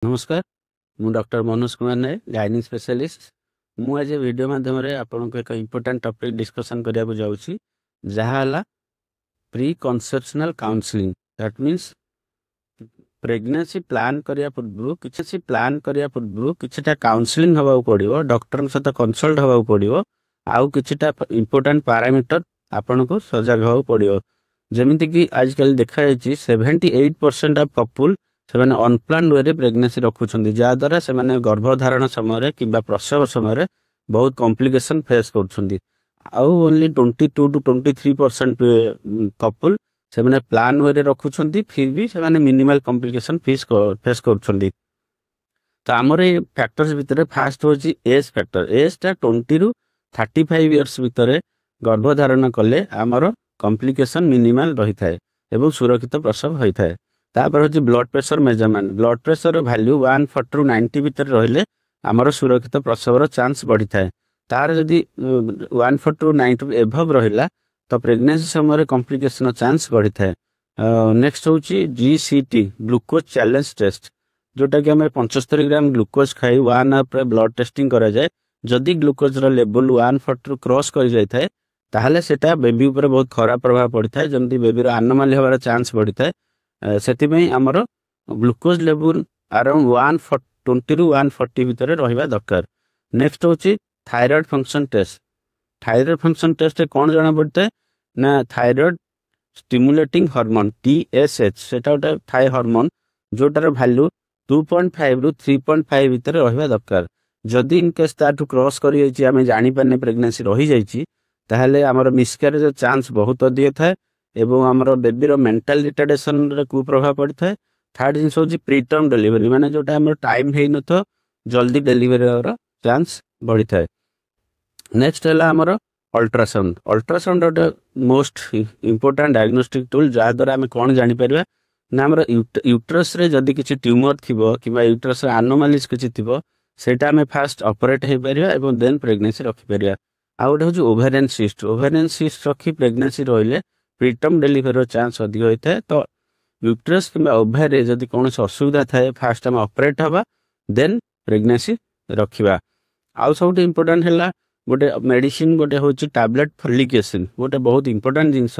नमस्कार मु doctor Manoj Kumar Nayak गाइनिंग specialist मु आज वीडियो माध्यम आपको एक इम्पोर्टाट टॉपिक डिस्कशन करने जाऊँगी जहाँ preconceptional counselling that means pregnancy plan करिया पूर्व किछटा काउंसलिंग हवा पड़ो डॉक्टर सहित कंसल्ट हवा पड़ो आउ किछटा इम्पोर्टाट पैरामीटर आपन को सजग हवा पड़ो जमीती कि आजकल देखा 78% ऑफ कपल से अनप्लान वे प्रेगनेंसी रखुंट जहाद्वारा से गर्भधारण समय कि प्रसव समय बहुत कॉम्प्लिकेशन फेस कर ओनली 22 to 23% कपल से प्लान वे रखुंट फिर भी से मिनिमल कॉम्प्लिकेशन फेस कर तो आमर ये फैक्टर्स भितर फास्ट हूँ एज फैक्टर एजटा 20 ରୁ 35 इयर्स भितर गर्भधारण कले आमर कॉम्प्लिकेशन मिनिमल रही थाए एवं सुरक्षित प्रसव होता है। तापर हूँ blood pressure measurement blood pressure value 140 ରୁ 90 भितर रहिले आमर सुरक्षित प्रसवर चांस बढ़ी थाए तार जदि 140 ରୁ 90 एभव रहिला तो प्रेगनेंसी समय कॉम्प्लिकेशन चांस बढ़ी थाए। नेक्स्ट हूँ GCT ग्लूकोज चैलेंज टेस्ट जोटा कि आम 75 ग्राम ग्लूकोज खाई 1 आवर ब्लड टेस्टिंग करा जाए जदि ग्लूकोज लेवल 140 ରୁ क्रॉस कर जाए ताहले सेटा बेबी ऊपर बहुत खराब प्रभाव पड़ता है जमती बेबी आनोमाली हमारा चांस बढ़ी थाए से आमर ग्लूकोज लेवल अराउंड 120 ରୁ 140 भितर रहिबा दरकार। नेक्स्ट हूँ थायराइड फंक्शन टेस्ट कौन जना पड़ता है ना थायराइड स्टिमुलेटिंग हार्मोन TSH सेटा गोटे थाए हार्मोन जोटार वैल्यू 2.5 ରୁ 3.5 भितर रहिबा दरकार जदि इनकेस ताठू क्रॉस करी आम जानी पारने प्रेगनेंसी रही जाइए ताहले आमर मिसक्यारेज चांस बहुत अधिक थाए एवं आमर बेबीर मेंटल रिटार्डेशन कुप्रभाव पड़ थाए। थर्ड जिन हूँ प्रीटर्म डिलीवरी माने जोटा आमर टाइम है न तो जल्दी डिलीवरी चांस बढ़ी थाए। नेक्स्ट है आमर अल्ट्रासाउंड गोटे मोस्ट इम्पोर्टाट डायग्नोस्टिक टूल जहाद्वारा आम कौन जापर ना आमर यूट्रस रे जदि किसी ट्यूमर थी कि यूट्रस एनोमालीज किसी थी सेटा आम फास्ट ऑपरेट हो पार देन प्रेगनेंसी रखिपर। आउ गोटे हूँ ओवेरियन सिस्ट रखी प्रेगनेंसी रहिले प्रीटर्म डिलीवरी चांस अधिक होता है। तो यूट्रस कि ओभारे जदि कौन असुविधा थाए फास्ट आम ऑपरेट हवा देन प्रेगनेंसी रखा। आउ सब इम्पोर्टाट है गोटे मेडिसिन गोटे हूँ टैबलेट फॉलिक एसिड गोटे बहुत इंपोर्टाट जिनस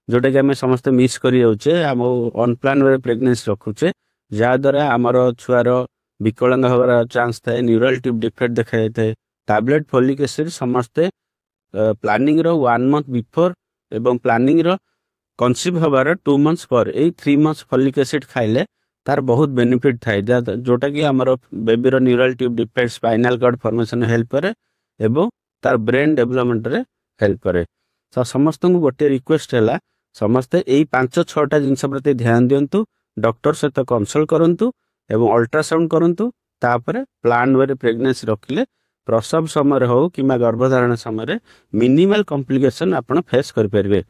जोटा कि आम समस्त मिस कर आम अनप्लान वे प्रेगनेंसी रखुचे जहाद्वारा आमर छुआर विकलांग हमारा चांस थाए न्यूरल ट्यूब डिफेक्ट देखा जाए। टैबलेट फॉलिक एसिड समस्ते प्लानिंग रो 1 मंथ बिफोर एवं प्लानिंग रो कंसीव हबार 2 मंथ्स पर 3 मंथ्स फॉलिक एसिड खाइले तार बहुत बेनिफिट थाए जोटा कि आमर बेबीर neural tube defect spinal cord formation help करे एवं तार ब्रेन डेवलपमेंट रे हेल्प करे। तो समस्त को गोटे रिक्वेस्ट है समस्ते यही 5-6टा जिनस प्रति ध्यान दिंतु डॉक्टर सहित कंसल्ट करंतु एवं अल्ट्रासाउंड करंतु तापर प्लान वे प्रेगनेंसी रखिले प्रसव समय हो कि गर्भधारण समय मिनिमल कॉम्प्लिकेशन आपण फेस कर पारे।